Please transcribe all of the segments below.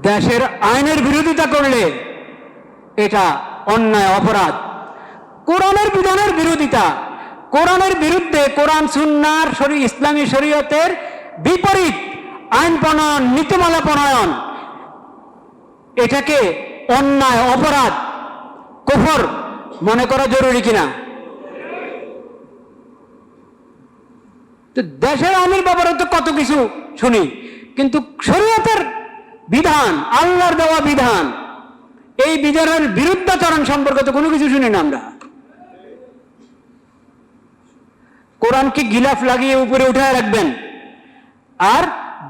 দেশের আইনের বিরোধিতা করলে এটা অন্যায়, অপরাধ। কোরআনের বিধানের বিরোধিতা, কোরআনের বিরুদ্ধে, কোরআন সুন্নাহর ইসলামী শরীয়তের বিপরীত আইন প্রণয়ন, নীতিমালা প্রণয়ন, এটাকে অন্যায়, অপরাধ, কুফর মনে করা জরুরি কিনা? তো দেশের আইনের ব্যাপারে তো কত কিছু শুনি, কিন্তু শরীয়তের বিধান, আল্লাহর দেওয়া বিধান, এই বিধানের বিরুদ্ধাচরণ সম্পর্কে তো কোনো কিছু শুনি না আমরা। কোরআনকে গিলাফ লাগিয়ে উপরে উঠায় রাখবেন আর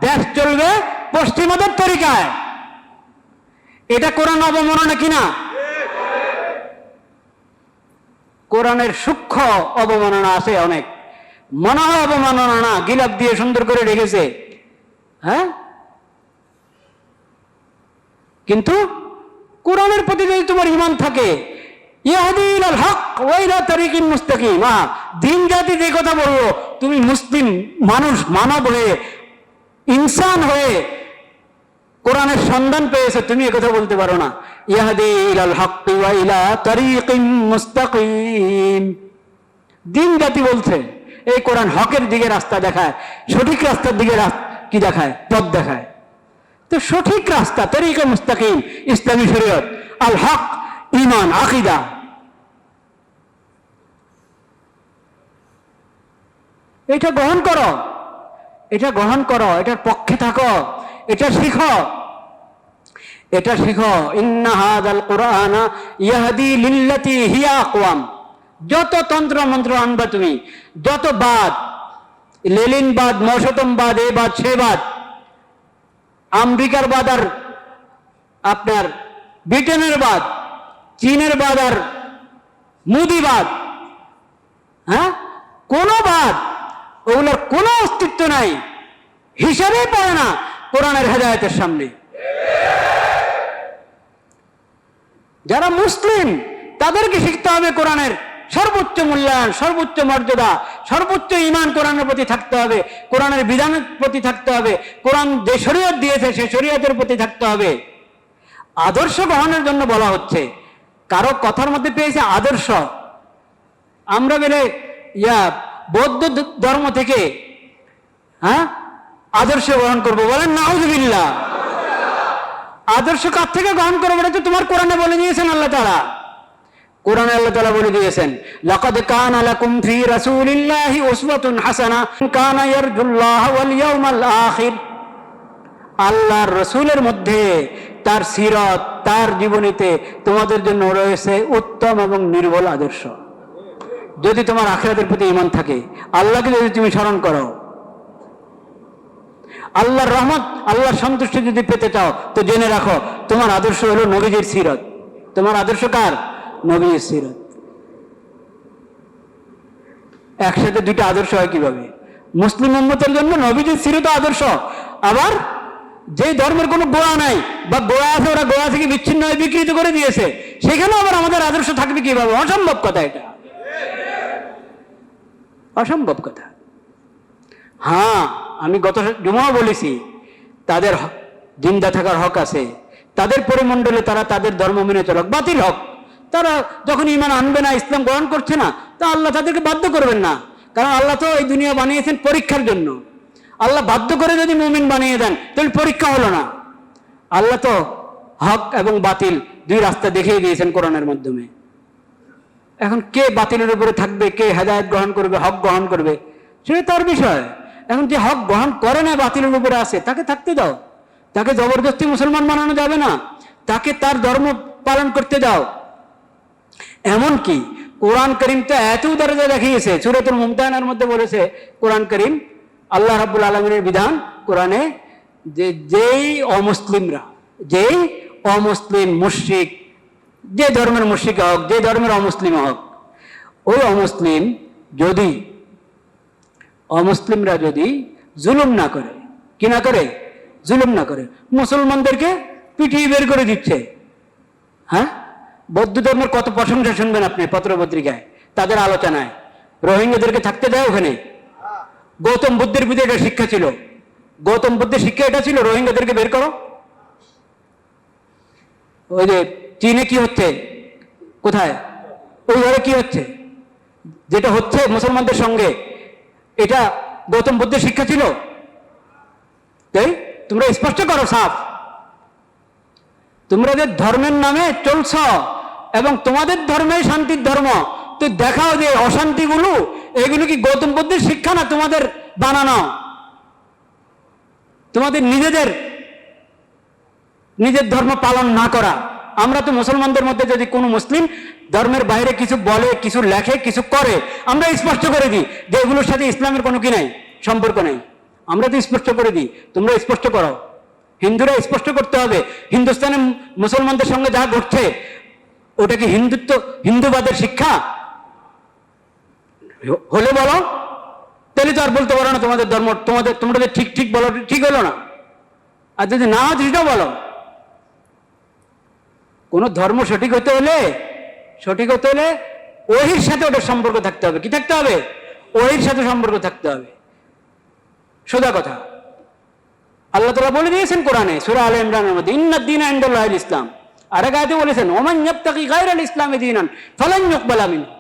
দেশ চলবে পশ্চিমাদের তরিকায়, এটা কোরআন অবমাননা কিনা? কোরআনের সূক্ষ্ম অবমাননা আছে অনেক, মনে হয় অবমাননা না, গিলাফ দিয়ে সুন্দর করে রেখেছে, হ্যাঁ। কিন্তু কোরআনের প্রতি যদি তোমার ঈমান থাকে, ইয়াহদি ইলাল হক ওয়া ইলা তারিকিন মুস্তাকিম, দিন জাতি যে কথা বললো, তুমি মুসলিম মানুষ, মানব হয়ে, ইনসান হয়ে কোরআনের সন্ধান পেয়েছে, তুমি একথা বলতে পারো না? ইয়াহদি ইলাল হক ওয়া ইলা তারিকিন মুস্তাকিম, দিন জাতি বলছে এই কোরআন হকের দিকে রাস্তা দেখায়, সঠিক রাস্তার দিকে কি দেখায়? পথ দেখায়। তো সঠিক রাস্তা, তরিকা মুস্তাকিম, ইসলামী শরীয়ত, আল হক, ঈমান, আকীদা, এটা গ্রহণ করো, এটা গ্রহণ করো, এটার পক্ষে থাকো, এটা শিখো, এটা শিখো। ইন্না হাযাল কুরআনা ইয়াহদি লিল্লাতী হিয়া আকওয়াম। যত তন্ত্র মন্ত্র আনবা তুমি, যত বাদ, লেলিনবাদ, মৌসতমবাদ, এ বাদ সে বাদ, আমেরিকার বাদ আর আপনার ব্রিটেনের বাদ, চীনের বাদ আর মুদিবাদ, হ্যাঁ, কোন বাদ, ওগুলোর কোনো অস্তিত্ব নাই, হিসাবেই পড়ে না কোরআনের হেদায়েতের সামনে। যারা মুসলিম তাদেরকে শিখতে হবে কোরআনের সর্বোচ্চ মূল্যায়ন, সর্বোচ্চ মর্যাদা, সর্বোচ্চ ঈমান কোরআনের প্রতি থাকতে হবে, কোরআনের বিধানের প্রতি থাকতে হবে, কোরআন যে শরীয়ত দিয়েছে সে শরীয়তের প্রতি থাকতে হবে। আদর্শ গ্রহণের জন্য বলা হচ্ছে, কারো কথার মধ্যে পেয়েছে আদর্শ। আমরা বেলে বৌদ্ধ ধর্ম থেকে, হ্যাঁ, আদর্শ গ্রহণ করবো, বলেন নাউযুবিল্লাহ। আদর্শ কার থেকে গ্রহণ করবো? এটা তো তোমার কোরআনে বলে দিয়েছেন আল্লাহ তাআলা। কোরআনে আল্লাহ তাআলা বলে দিয়েছেন, লাকাদ কানা লাকুম ফি রাসূলিল্লাহি উসওয়াতুন হাসানাহ কানা ইয়ারজুল্লাহ ওয়াল ইয়াউমাল আখির। আল্লাহর রাসূলের মধ্যে, তার সিরাত, তার জীবনীতে তোমাদের জন্য রয়েছে উত্তম এবং নির্ভুল আদর্শ। যদি তোমার আখিরাতের প্রতি ঈমান থাকে, আল্লাহকে যদি তুমি স্মরণ করো, আল্লাহর রহমত, আল্লাহর সন্তুষ্টি যদি পেতে চাও, তো জেনে রাখো তোমার আদর্শ হলো নবীজির সিরাত। তোমার আদর্শ কার? নবীর সিরাত। একসাথে দুইটা আদর্শ হয় কিভাবে? মুসলিম উম্মতের জন্য নবীজির সিরাত আদর্শ, আবার যে ধর্মের কোনো গোড়া নাই বা গোড়া আছে, ওরা গোড়া থেকে বিচ্ছিন্ন হয়ে বিকৃত করে দিয়েছে, সেখানে আবার আমাদের আদর্শ থাকবে কিভাবে? অসম্ভব কথা, এটা অসম্ভব কথা। হ্যাঁ, আমি গত জুমাও বলেছি, তাদের জিন্দা থাকার হক আছে, তাদের পরিমণ্ডলে তারা তাদের ধর্ম মেনে চলক, বাতিল হক। তারা যখন ঈমান আনবে না, ইসলাম গ্রহণ করছে না, তা আল্লাহ তাদেরকে বাধ্য করবেন না, কারণ আল্লাহ তো এই দুনিয়া বানিয়েছেন পরীক্ষার জন্য। আল্লাহ বাধ্য করে যদি মুমিন বানিয়ে দেন, তাহলে পরীক্ষা হলো না। আল্লাহ তো হক এবং বাতিল দুই রাস্তা দেখিয়ে দিয়েছেন কোরআনের মাধ্যমে। এখন কে বাতিলের উপরে থাকবে, কে হেদায়েত গ্রহণ করবে, হক গ্রহণ করবে, সেটা তার বিষয়। এখন যে হক গ্রহণ করে না, বাতিলের উপরে আছে, তাকে থাকতে দাও, তাকে জবরদস্তি মুসলমান বানানো যাবে না, তাকে তার ধর্ম পালন করতে দাও। এমনকি কোরআন করিম তো এত দরজা দেখিয়েছে, সূরাতুল মুমতাহানার মধ্যে বলেছে কোরআন করিম, আল্লাহ রাব্বুল আলামিনের বিধান কোরআনে, যে যেই অমুসলিমরা, যেই অমুসলিম, মুশরিক, যে ধর্মের মুশরিক হোক, যে ধর্মের অমুসলিম হোক, ওই অমুসলিম যদি, অমুসলিমরা যদি জুলুম না করে, কি না করে? জুলুম না করে, মুসলমানদেরকে পিটিয়ে বের করে দিচ্ছে। হ্যাঁ, বৌদ্ধ ধর্মের কত প্রশংসা শুনবেন আপনি পত্র পত্রিকায়, তাদের আলোচনায়। রোহিঙ্গাদেরকে থাকতে দেয় ওখানে। গৌতম বুদ্ধের বিরুদ্ধে এটা শিক্ষা ছিল, গৌতম বুদ্ধের শিক্ষা এটা ছিল, রোহিঙ্গাদেরকে বের করো। ওই যে চীনে কি হচ্ছে, কোথায়, ওই ঘরে কি হচ্ছে, যেটা হচ্ছে মুসলমানদের সঙ্গে, এটা গৌতম বুদ্ধের শিক্ষা ছিল? তাই তোমরা স্পষ্ট করো সাফ, তোমরা যে ধর্মের নামে চলছ এবং তোমাদের ধর্মে শান্তির ধর্ম, তো দেখাও যে অশান্তিগুলো এগুলো কি গৌতম বুদ্ধের শিক্ষা না তোমাদের বানানো, তোমাদের নিজের ধর্ম পালন না করা? আমরা তো মুসলমানদের মধ্যে যদি কোনো মুসলিম ধর্মের বাইরে কিছু বলে, কিছু লেখে, কিছু করে, আমরা স্পষ্ট করে দিই যে এগুলোর সাথে ইসলামের কোনো কি নাই, সম্পর্ক নেই। আমরা তো স্পষ্ট করে দিই, তোমরা স্পষ্ট করো। হিন্দুরা স্পষ্ট করতে হবে হিন্দুস্তানে মুসলমানদের সঙ্গে যা ঘটছে ওটা কি হিন্দুবাদের শিক্ষা হলে বলো, তাহলে তো আর বলতে পারো না তোমাদের ধর্ম, তোমরা যে ঠিক বলো, ঠিক হলো না। আর যদি না হয় সেটাও বলো। কোন ধর্ম সঠিক হতে হলে ওহির সাথে ওটার সম্পর্ক থাকতে হবে। কি থাকতে হবে? ওহির সাথে সম্পর্ক থাকতে হবে। সোজা কথা। আল্লাহ তাআলা বলে দিয়েছেন কোরআনে সূরা আলে ইমরানের মধ্যে, ইন্নাদ-দীনা ইনদাল্লাহিল ইসলাম। আর এক আয়াতে বলেছেন, ওমান ইয়াবতাগি গায়রাল ইসলামি দীনান ফালান ইউকবালা মিনহু।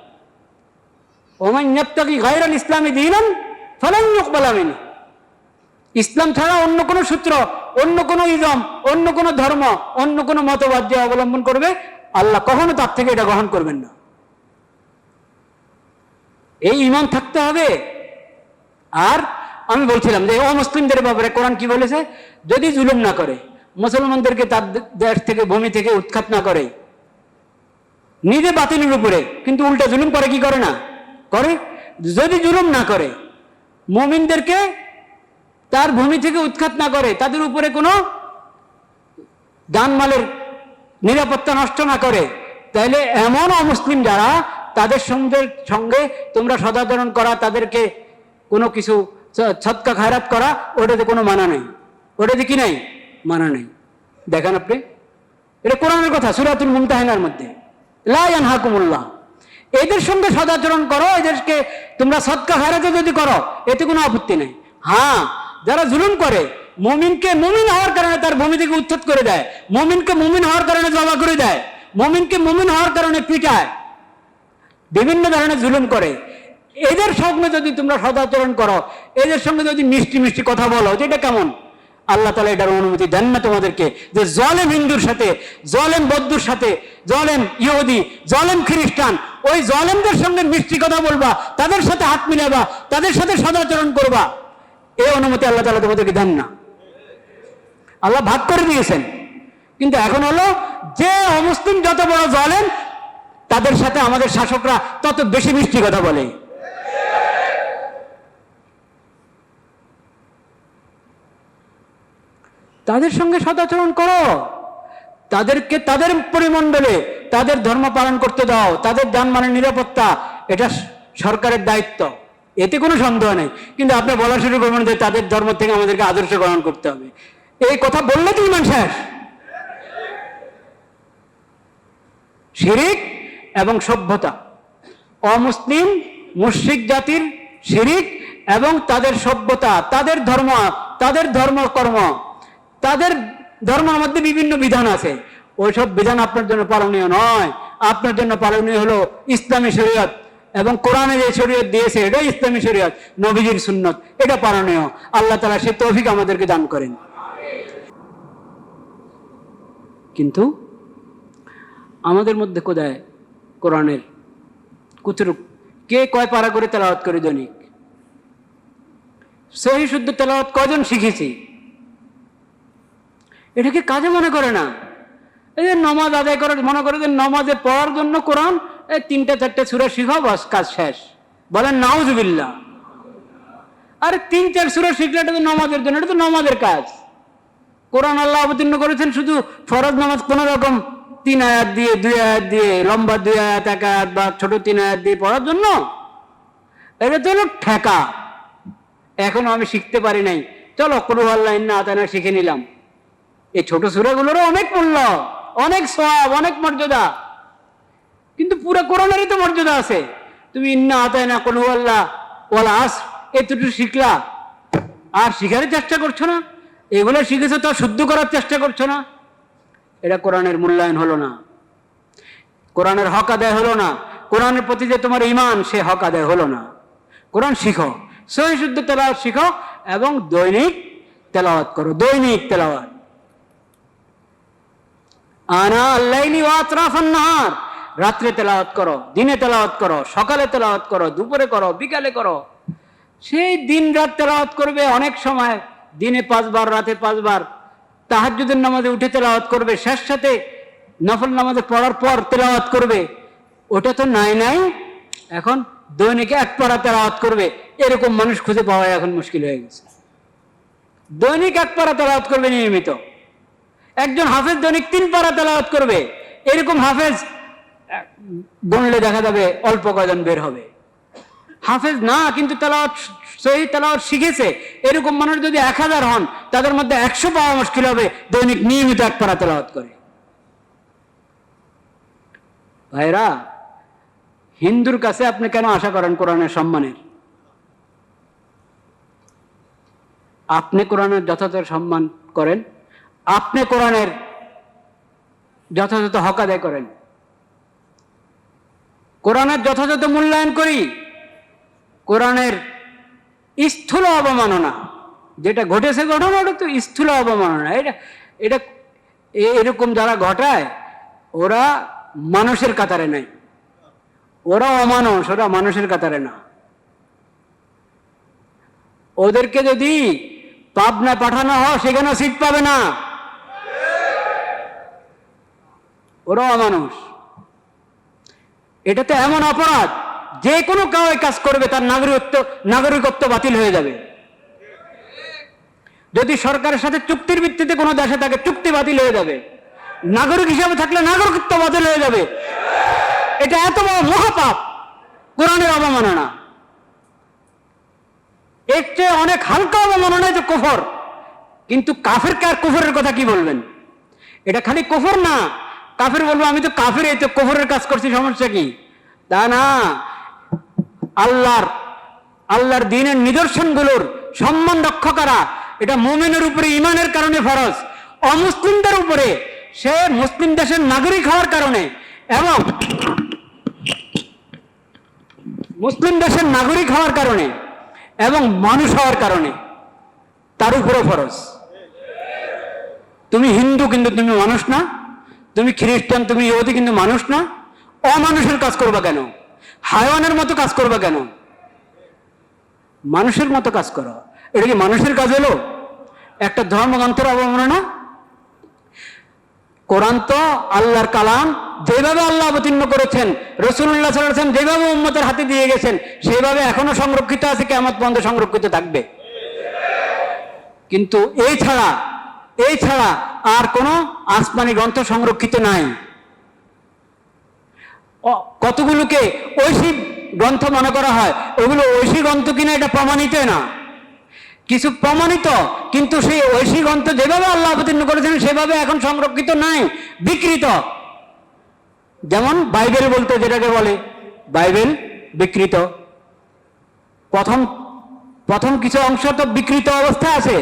ওমান ইয়াবতাগি গায়রাল ইসলামি দীনান ফালান ইউকবালা মিনহু। ইসলাম ছাড়া অন্য কোন সূত্র, অন্য কোন ইজম, অন্য কোন ধর্ম, অন্য কোন মতবাদ যে অবলম্বন করবে, আল্লাহ কখনো তার থেকে এটা গ্রহণ করবেন না। এই ঈমান থাকতে হবে। আর আমি বলছিলাম যে অমুসলিমদের ব্যাপারে কোরআন কি বলেছে, যদি জুলুম না করে, মুসলমানদেরকে তার দেশ থেকে, ভূমি থেকে উৎখাত না করে, নিজে বাতিলের উপরে কিন্তু উল্টা জুলুম করে, কি করে না করে, যদি জুলুম না করে, মুমিনদেরকে তার ভূমি থেকে উৎখাত না করে, তাদের উপরে কোনো জানমালের নিরাপত্তা নষ্ট না করে, তাহলে এমন অমুসলিম যারা, তাদের সঙ্গে তোমরা সদাচরণ করা, তাদেরকে কোনো কিছু সদকা খায়রাত করা, ওটাতে কোনো মানা নেই। ওটাতে কি নাই? মানা নেই। দেখেন আপনি, এটা কোরআনের কথা, সূরাতুল মুমতাহিনার মধ্যে, লা ইয়ানহাকুমুল্লাহ। এদের সঙ্গে সদাচরণ করো, এদেরকে তোমরা সদকা খায়রাত যদি করো, এতে কোনো আপত্তি নেই। হ্যাঁ, যারা জুলুম করে, মুমিনকে মুমিন হওয়ার কারণে তার ভূমি থেকে উচ্ছেদ করে দেয়, মুমিনকে মুমিন হওয়ার কারণে জমা করে দেয়, মুমিনকে মুমিন হওয়ার কারণে পিটায়, বিভিন্ন ধরনের জুলুম করে, এদের সঙ্গে যদি তোমরা সদাচরণ করো, এদের সঙ্গে যদি মিষ্টি মিষ্টি কথা বলো, যেটা কেমন, আল্লাহ তাআলা এটার অনুমতি দেন না তোমাদেরকে, যে জালেম হিন্দুর সাথে, জালেম বৌদ্ধর সাথে, জালেম ইহুদি, জালেম খ্রিস্টান, ওই জালেমদের সঙ্গে মিষ্টি কথা বলবা, তাদের সাথে হাত মিলাবা, তাদের সাথে সদাচরণ করবা, এই অনুমতি আল্লাহ তাআলা তোমাদেরকে দেন না। আল্লাহ ভাগ করে দিয়েছেন। কিন্তু এখন হলো যে অমুসলিম যত বড় জালেম, তাদের সাথে আমাদের শাসকরা তত বেশি মিষ্টি কথা বলে। তাদের সঙ্গে সদাচরণ করো, তাদেরকে তাদের পরিমণ্ডলে তাদের ধর্ম পালন করতে দাও, তাদের জানমালের নিরাপত্তা, এটা সরকারের দায়িত্ব, এতে কোনো সন্দেহ নেই। কিন্তু আপনি বলা শুরু করবেন যে তাদের ধর্ম থেকে আমাদেরকে আদর্শ গ্রহণ করতে হবে, এই কথা বললে তো ঈমান শেষ। শিরিক এবং সভ্যতা, অমুসলিম মুশরিক জাতির শিরিক এবং তাদের সভ্যতা, তাদের ধর্মকর্ম, তাদের ধর্মের মধ্যে বিভিন্ন বিধান আছে, ওইসব বিধান আপনার জন্য পালনীয় নয়। আপনার জন্য পালনীয় হলো ইসলামী শরীয়ত, এবং কোরআনে যে শরীয়ত দিয়েছে এটা ইসলামী শরীয়ত, নবীজির সুন্নত, এটা পালনীয়। আল্লাহ তাআলা সে তৌফিক আমাদেরকে দান করেন। কিন্তু আমাদের মধ্যে কোথায় কোরআনের কুচরুক, কে কয় পারা করে তেলাওয়াত করে দৈনিক, সহি শুদ্ধ তেলাওয়াত কয়জন শিখেছি, এটাকে কাজে মনে করে না। এই যে নমাজ আদায় করার মনে করে যে নমাজে পড়ার জন্য কোরআন, এই 3-4 সূরা শিখাও, বাস কাজ শেষ। বলেন নাউজুবিল্লাহ। আর 3-4 সূরা শিখলে এটা তো নমাজের জন্য, এটা তো নমাজের কাজ। কোরআন আল্লাহ অবতীর্ণ করেছেন শুধু ফরজ নামাজ কোন রকম 3 আয়াত দিয়ে, 2 আয়াত দিয়ে, লম্বা 2 আয়াত, 1 আয়াত বা ছোট 3 আয়াত দিয়ে পড়ার জন্য। এটা তো হলো ঠেকা। এখনো আমি শিখতে পারি নাই, চলো কুল হুয়াল্লাহু ইন্না আতানা শিখে নিলাম। এই ছোট সূরাগুলোরও অনেক মূল্য, অনেক সওয়াব, অনেক মর্যাদা, কিন্তু পুরো কোরআনেরই তো মর্যাদা আছে। তুমি ইন্না আতানা, কুল হুয়াল্লাহ, ওয়াল আসর, এতটুকু শিখলা, আর শিখার চেষ্টা করছো না। এগুলো শিখেছো তো শুদ্ধ করার চেষ্টা করছো না। এটা কোরআনের মূল্যায়ন হলো না, কোরআনের হক আদায় হলো না, কোরআনের প্রতি যে তোমার ঈমান সে হক আদায় হলো না। কোরআন শিখো, সহি শুদ্ধ তেলাওয়াত শিখো এবং দৈনিক তেলাওয়াত করো, দৈনিক তেলাওয়াত। আনা আল-লাইলি ওয়া আতরাফান নাহার, রাত্রে তেলাওয়াত করো, দিনে তেলাওয়াত করো, সকালে তেলাওয়াত করো, দুপুরে করো, বিকালে করো। সেই দিন রাত তেলাওয়াত করবে, অনেক সময় দিনে 5 বার, রাতে 5 বার, তাহাজ্জুদের নামাজে উঠে তেলাওয়াত করবে, শেষ সাথে নফল নামাজে পড়ার পর তেলাওয়াত করবে। ওটা তো নাই নাই, এখন দৈনিক 1 পারা তেলাওয়াত করবে, এরকম মানুষ খুঁজে পাওয়া এখন মুশকিল হয়ে গেছে। দৈনিক 1 পারা তেলাওয়াত করবে নিয়মিত। একজন হাফেজ দৈনিক 3 পারা তেলাওয়াত করবে, এরকম হাফেজ গুনলে দেখা যাবে অল্প কয়জন বের হবে। হাফেজ না কিন্তু তেলাওয়াত, সহি তেলাওয়াত শিখেছে, এরকম মানুষ যদি 1000 হন, তাদের মধ্যে 100 পাওয়া মুশকিল হবে দৈনিক নিয়মিত 1 পারা তেলাওয়াত করে। ভাইরা, হিন্দুর কাছে আপনি কেন আশা করেন কোরআনের সম্মানের? আপনি কোরআনের যথাযথ সম্মান করেন, আপনি কোরআনের যথাযথ হক আদায় করেন, কোরআনের যথাযথ মূল্যায়ন করি। কোরআনের স্থূল অবমাননা যেটা ঘটেছে, ঘটনা ওটা তো স্থূল অবমাননা। এটা এরকম যারা ঘটায় ওরা মানুষের কাতারে নাই, ওরা অমানুষ, ওরা মানুষের কাতারে না। ওদেরকে যদি পাবনায় পাঠানো হয় সেখানে সিট পাবে না, ওরা অমানুষ। এটা তো এমন অপরাধ, যে কোনো কাজ করবে তার নাগরিকত্ব বাতিল হয়ে যাবে। যদি সরকারের সাথে চুক্তির ভিত্তিতে কোনো দেশে থাকে, চুক্তি বাতিল হয়ে যাবে। নাগরিক হিসাবে থাকলে নাগরিকত্ব বাতিল হয়ে যাবে। এটা এত বড় মহাপাপ, কোরআনের অবমাননা। এর চেয়ে অনেক হালকা অবমাননা তো কুফর। কিন্তু কাফেরকে আর কুফরের কথা কি বলবেন? এটা খালি কুফর না, কাফের বলবো আমি তো কাফের, এই তো কুফরের কাজ করছি, সমস্যা কি? তা না, আল্লাহর দ্বীনের নিদর্শনগুলোর সম্মান রক্ষা করা এটা মুমিনের উপরে ঈমানের কারণে ফরজ, অমুসলিমদের উপরে সে মুসলিম দেশের নাগরিক হওয়ার কারণে এবং মুসলিম দেশের নাগরিক হওয়ার কারণে এবং মানুষ হওয়ার কারণে তার উপরে ফরজ। তুমি হিন্দু কিন্তু তুমি মানুষ না, তুমি খ্রিস্টান, তুমি ইহুদি কিন্তু মানুষ না। অমানুষের কাজ করবা কেন? হায়ওয়ানের মতো কাজ করবা কেন? মানুষের মতো কাজ করো। এটা কি মানুষের কাজ হলো? একটা ধর্মগ্রন্থের অবমাননা। কোরআন তো আল্লাহর কালাম, যেভাবে আল্লাহ অবতীর্ণ করেছেন, রাসূলুল্লাহ সাল্লাল্লাহু আলাইহি ওয়াসাল্লাম যেভাবে উম্মতের হাতে দিয়ে গেছেন সেইভাবে এখনো সংরক্ষিত আছে, কিয়ামত পর্যন্ত সংরক্ষিত থাকবে। কিন্তু এই ছাড়া আর কোনো আসমানি গ্রন্থ সংরক্ষিত নাই। কতগুলোকে ঐশী গ্রন্থ মনে করা হয়, ওগুলো ঐশী গ্রন্থ কিনা এটা প্রমাণিত না। কিছু প্রমাণিত, কিন্তু সেই ঐশী গ্রন্থ যেভাবে আল্লাহ অবতীর্ণ করেছেন সেভাবে এখন সংরক্ষিত নাই, বিকৃত। যেমন বাইবেল বলতে যেটাকে বলে, বাইবেল বিকৃত। প্রথম কিছু অংশ তো বিকৃত অবস্থা আছে।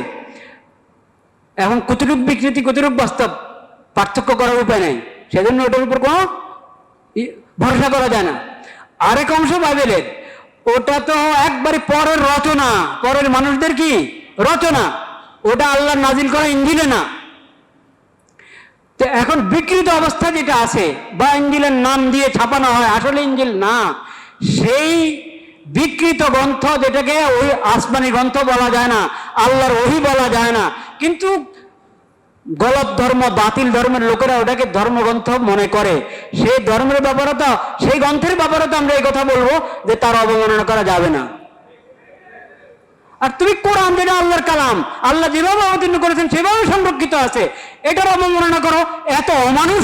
এখন কতটুক বিকৃতি কতটুক বাস্তব পার্থক্য করার উপায় নেই, সেজন্য ওটার উপর কোনো ভরসা করা যায় না। আরেক অংশ বাইবেলের, ওটা তো একবারে পরের রচনা, পরের মানুষদের কি রচনা, ওটা আল্লাহ নাজিল করা ইঞ্জিলে না। তো এখন বিকৃত অবস্থা যেটা আছে, বা ইঞ্জিলের নাম দিয়ে ছাপানো হয়, আসলে ইঞ্জিল না, সেই বিকৃত গ্রন্থ যেটাকে ওই আসমানি গ্রন্থ বলা যায় না, আল্লাহর ওহী বলা যায় না, কিন্তু গলত ধর্ম, বাতিল ধর্মের লোকেরা ওটাকে ধর্মগ্রন্থ মনে করে। সেই ধর্মের ব্যাপারে তো, সেই গ্রন্থের ব্যাপারে তো আমরা এই কথা বলবো যে তার অবমাননা করা যাবে না। আর তুমি কোরআন যেটা আল্লাহর কালাম, আল্লাহ যেভাবে অবতীর্ণ করেছেন সেভাবে সংরক্ষিত আছে, এটার অবমাননা করো, এত অমানুষ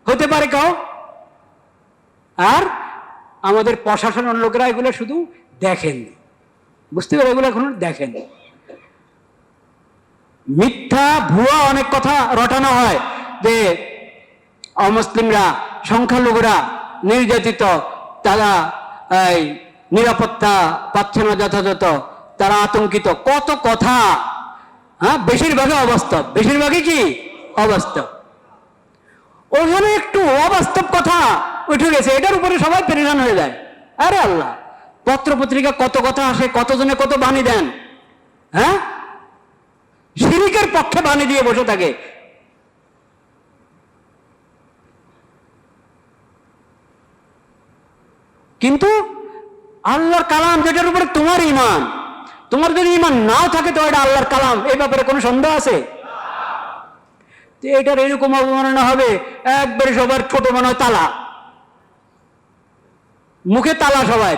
হতে পারে কেউ? আর আমাদের প্রশাসনের লোকেরা এগুলো শুধু দেখেন, বুঝতে পারে, এগুলো এখন দেখেন। মিথ্যা ভুয়া অনেক কথা রটানো হয় যে অমুসলিমরা, সংখ্যালঘুরা নির্যাতিত, তারা এই নিরাপত্তা পাচ্ছে না যথাযথ, তারা আতঙ্কিত, কত কথা। হ্যাঁ, বেশিরভাগই অবাস্তব, বেশিরভাগই কি অবাস্তব। ওখানে একটু অবাস্তব কথা উঠে গেছে, এটার উপরে সবাই পেরেশান হয়ে যায়। আরে আল্লাহ, পত্র পত্রিকা কত কথা আসে, কতজনে কত বাণী দেন, হ্যাঁ, শিরিকের পক্ষে বাণী দিয়ে বসে থাকে। কিন্তু আল্লাহর কালাম যেটার উপরে তোমার ইমান, তোমার যদি ইমান নাও থাকে তো এটা আল্লাহর কালাম, এই ব্যাপারে কোনো সন্দেহ আছে? এটার এরকম অবমাননা হবে, একবারে সবার ছোট মনে হয় তালা, মুখে তালা সবাই।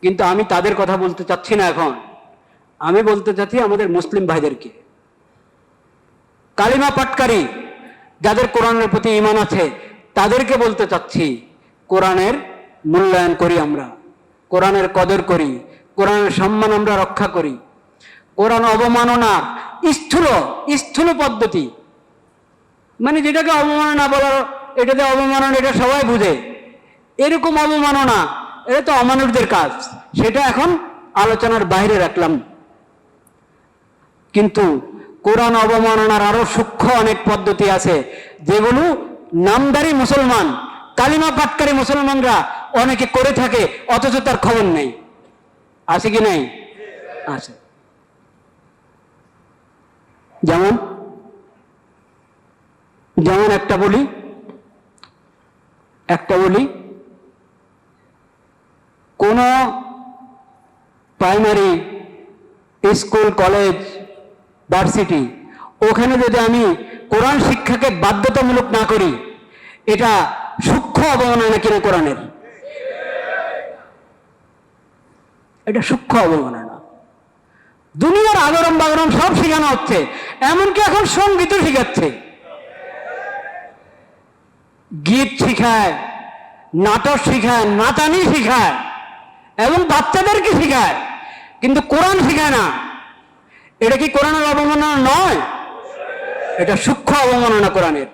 কিন্তু আমি তাদের কথা বলতে চাচ্ছি না এখন, আমি বলতে চাচ্ছি আমাদের মুসলিম ভাইদেরকে, কালিমা পাটকারী যাদের কোরআনের প্রতি ঈমান আছে তাদেরকে বলতে চাচ্ছি, কোরআনের মূল্যায়ন করি, আমরা কোরআনের কদর করি, কোরআনের সম্মান আমরা রক্ষা করি। কোরআন অবমাননা স্থূল পদ্ধতি, মানে যেটাকে অবমাননা বলার, এটাতে অবমাননা, এটা সবাই বুঝে, এরকম অবমাননা এটা তো অমানুষদের কাজ, সেটা এখন আলোচনার বাইরে রাখলাম। কিন্তু কোরআন অবমাননার আরো সূক্ষ্ম অনেক পদ্ধতি আছে, যেগুলো নামদারি মুসলমান, কালিমা পাটকারী মুসলমানরা অনেকে করে থাকে, অথচ তার খবর নেই। আছে কি নাই? আছে। যেমন একটা বলি, কোন প্রাইমারি স্কুল, কলেজ, ভার্সিটি, ওখানে যদি আমি কোরআন শিক্ষাকে বাধ্যতামূলক না করি, এটা সূক্ষ্ম অবমাননা কিনা কোরআনের? এটা সূক্ষ্ম অবমাননা। দুনিয়ার আগরম বাগরম সব শেখানো হচ্ছে, এমনকি এখন সঙ্গীতও শেখাচ্ছে, গীত শিখায়, নাটক শিখায়, নাচানি শিখায়, এবং বাচ্চাদেরকে শিখায়, কিন্তু কোরআন শিখায় না। এটা কি কোরআনের অবমাননা নয়? এটা সূক্ষ্ম অবমাননা কোরআনের।